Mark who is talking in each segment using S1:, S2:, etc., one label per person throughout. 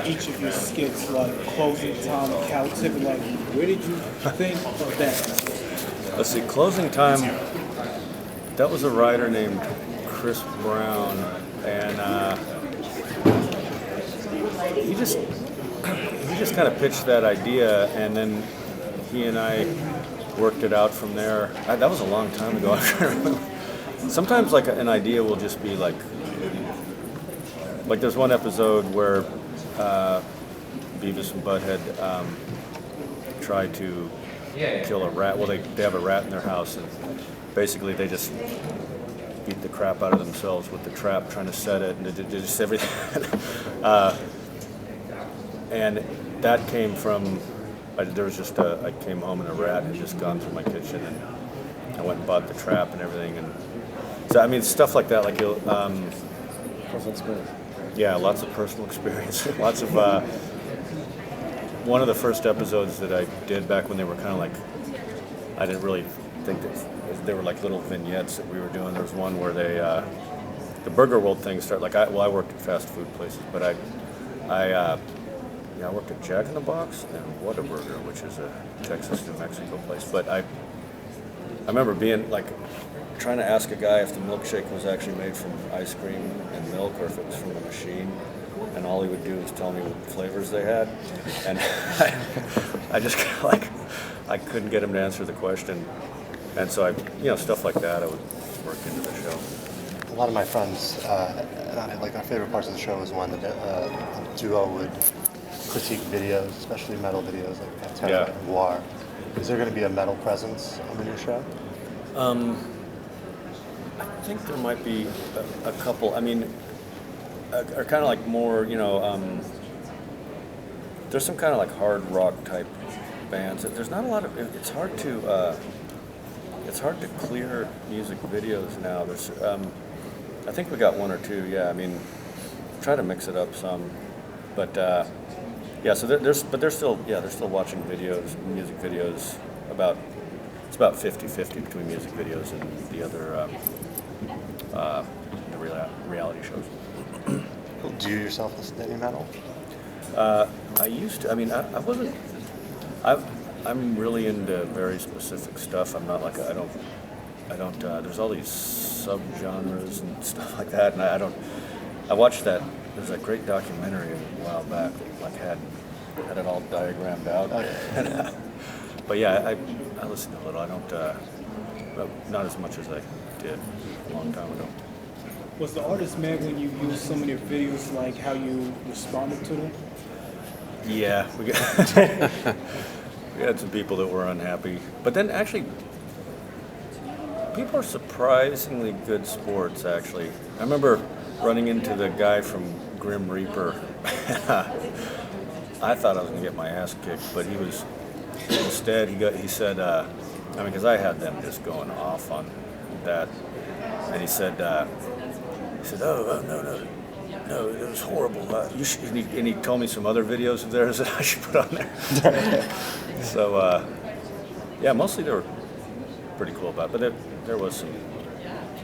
S1: each of your skits, like Closing Time, Cal Tippett, like where did you think of that?
S2: Let's see, Closing Time, that was a writer named Chris Brown, and he just kind of pitched that idea, and then he and I worked it out from there. That was a long time ago. I'm trying to remember. Sometimes like an idea will just be like there's one episode where Beavis and Butt-head tried to kill a rat. Well, they have a rat in their house, and basically they just beat the crap out of themselves with the trap, trying to set it, and they just everything. And that came from, there was just I came home and a rat had just gone through my kitchen, and I went and bought the trap and everything. And so, I mean, stuff like that, like
S3: Personal experience.
S2: yeah, lots of personal experience. Lots of, one of the first episodes that I did back when they were kind of like, I didn't really think that, they were like little vignettes that we were doing. There was one where they, the Burger World thing started, like, I worked at fast food places, but I worked at Jack in the Box and Whataburger, which is a Texas, New Mexico place. But I remember being like, trying to ask a guy if the milkshake was actually made from ice cream and milk or if it was from a machine, and all he would do was tell me what flavors they had, and I just kind of like, I couldn't get him to answer the question, and so I, stuff like that I would work into the show.
S3: A lot of my friends, like our favorite parts of the show was when the duo would critique videos, especially metal videos like Pantera and War. Is there going to be a metal presence on the new show?
S2: I think there might be a couple. I mean, are kind of like more, there's some kind of like hard rock type bands. There's not a lot of. It's hard to clear music videos now. There's, I think we got one or two. Yeah, I mean, try to mix it up some, but yeah. So they're still watching videos, music videos. It's about 50-50 between music videos and the other reality shows.
S3: Do you yourself listen to any metal?
S2: I used to. I mean, I wasn't. I'm really into very specific stuff. I'm not like I don't. There's all these subgenres and stuff like that, and I don't. I watched that. There's a great documentary a while back that like had it all diagrammed out.
S3: Okay.
S2: But yeah, I listen to a little. I don't. Not as much as I did a long time ago.
S1: Was the artist mad when you used some of their videos, like how you responded to them?
S2: Yeah, we had some people that were unhappy. But then actually, people are surprisingly good sports, actually. I remember running into the guy from Grim Reaper. I thought I was going to get my ass kicked, but he was, instead, he said, because I had them just going off on that. And he said, oh, no, it was horrible. You should, and he told me some other videos of theirs that I should put on there. So, yeah, mostly they were pretty cool about it, but there was some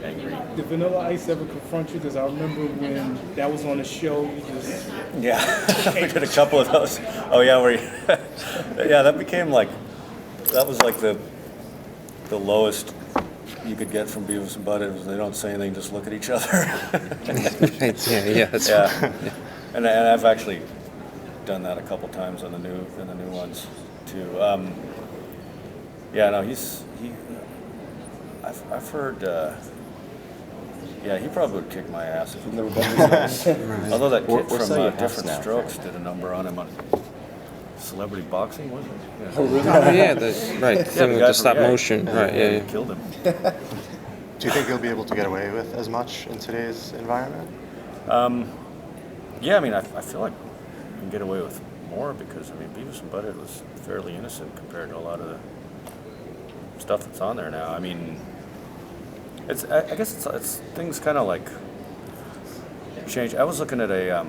S2: angry.
S1: Did Vanilla Ice ever confront you? Because I remember when that was on the show, you just...
S2: Yeah, we did a couple of those. Oh, yeah, yeah, that became like, that was like the lowest you could get from Beavis and Butt-head. They don't say anything, just look at each other. Yeah. And I've actually done that a couple times on the new ones too. Yeah, no, I've heard. Yeah, he probably would kick my ass if he never done. Although that kid from Different Strokes did a number on him on Celebrity Boxing, wasn't it? Yeah.
S4: Oh, really? Oh, yeah, the thing with the stop motion. Right, yeah.
S2: Killed him.
S3: Do you think you'll be able to get away with as much in today's environment?
S2: Yeah, I mean, I feel like you can get away with more because, I mean, Beavis and Butt-head was fairly innocent compared to a lot of the stuff that's on there now. I mean, I guess it's things kind of like change. I was looking at a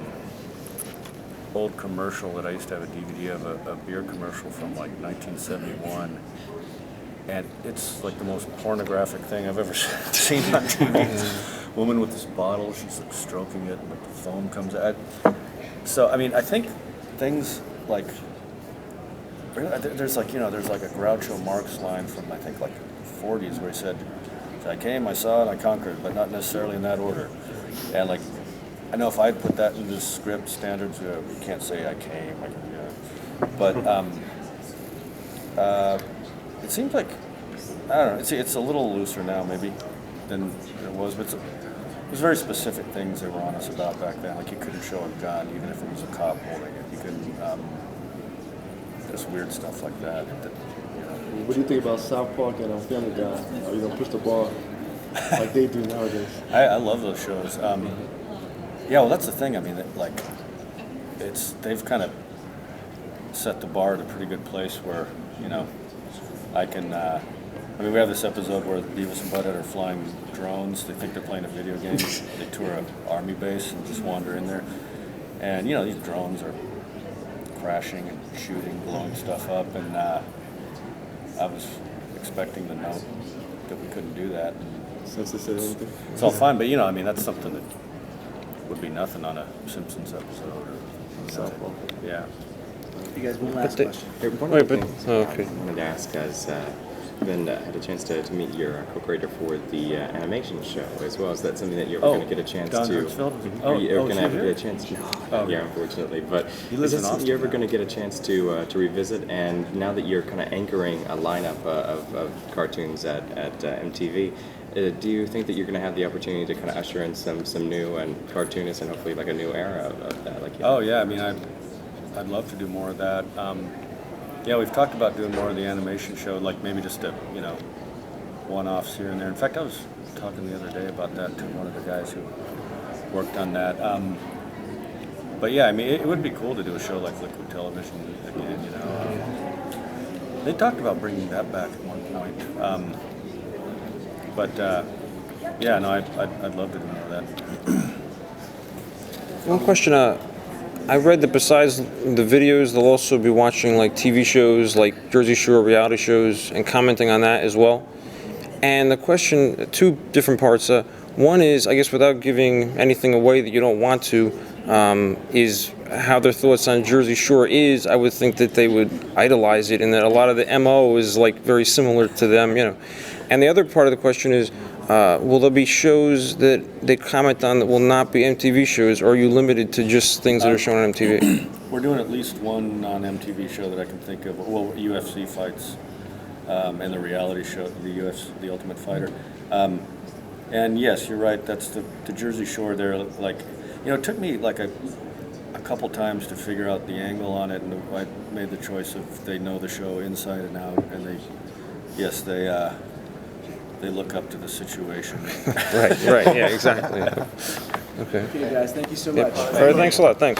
S2: old commercial that I used to have a DVD of, a beer commercial from like 1971, and it's like the most pornographic thing I've ever seen on TV. Woman with this bottle, she's like stroking it, and like the foam comes out. So I mean, I think things like there's like there's like a Groucho Marx line from I think like 40s where he said, "I came, I saw, and I conquered, but not necessarily in that order." And like, I know if I'd put that into script standards, you can't say I came, but it seems like I don't know. It's a little looser now maybe than it was, but there's very specific things they were honest about back then. Like you couldn't show a gun, even if it was a cop holding it. You couldn't. Just weird stuff like that.
S5: What do you think about South Park and Family Guy? Are you gonna push the bar like they do nowadays?
S2: I love those shows. Yeah, well, that's the thing. I mean, they've kind of set the bar at a pretty good place where I can. I mean, we have this episode where Beavis and Butt-head are flying drones. They think they're playing a video game. They tour an army base and just wander in there, and these drones are crashing and shooting, blowing stuff up, and I was expecting the note that we couldn't do that.
S5: Since they said anything?
S2: It's all fine, but I mean, that's something that would be nothing on a Simpsons episode or
S5: South Park.
S2: Yeah.
S1: You guys, one last question.
S6: One of the things I wanted to ask is, Ben had a chance to meet your co-creator for the animation show as well. Is that something that you're ever going to get a chance
S2: Don
S6: to?
S2: Hertzfeld?
S6: Are you ever going to
S2: is he
S6: ever
S2: here?
S6: get a chance? Yeah, unfortunately. But
S2: He lives
S6: is
S2: in
S6: that something
S2: Austin
S6: you're ever
S2: now.
S6: going to get a chance to revisit? And now that you're kind of anchoring a lineup of cartoons at MTV, do you think that you're going to have the opportunity to kind of usher in some new and cartoonists and hopefully like a new era of that?
S2: Oh yeah, I mean, I'd love to do more of that. Yeah, we've talked about doing more of the animation show, like maybe just a one-offs here and there. In fact, I was talking the other day about that to one of the guys who worked on that. But yeah, I mean, it would be cool to do a show like Liquid Television again. They talked about bringing that back at one point. Yeah, no, I'd love to do more of that.
S4: One question, I read that besides the videos, they'll also be watching like TV shows, like Jersey Shore reality shows, and commenting on that as well. And the question, two different parts. One is, I guess without giving anything away that you don't want to, is how their thoughts on Jersey Shore is. I would think that they would idolize it and that a lot of the MO is like very similar to them, And the other part of the question is, will there be shows that they comment on that will not be MTV shows, or are you limited to just things that are shown on MTV?
S2: We're doing at least one non-MTV show that I can think of. Well, UFC fights and the reality show, the Ultimate Fighter. And yes, you're right. That's the Jersey Shore. They're like, it took me like a couple times to figure out the angle on it, and I made the choice of they know the show inside and out, and they look up to the situation.
S4: Right, yeah, exactly. Okay.
S1: Okay, guys, thank you so much.
S4: All right, thanks a lot, thanks.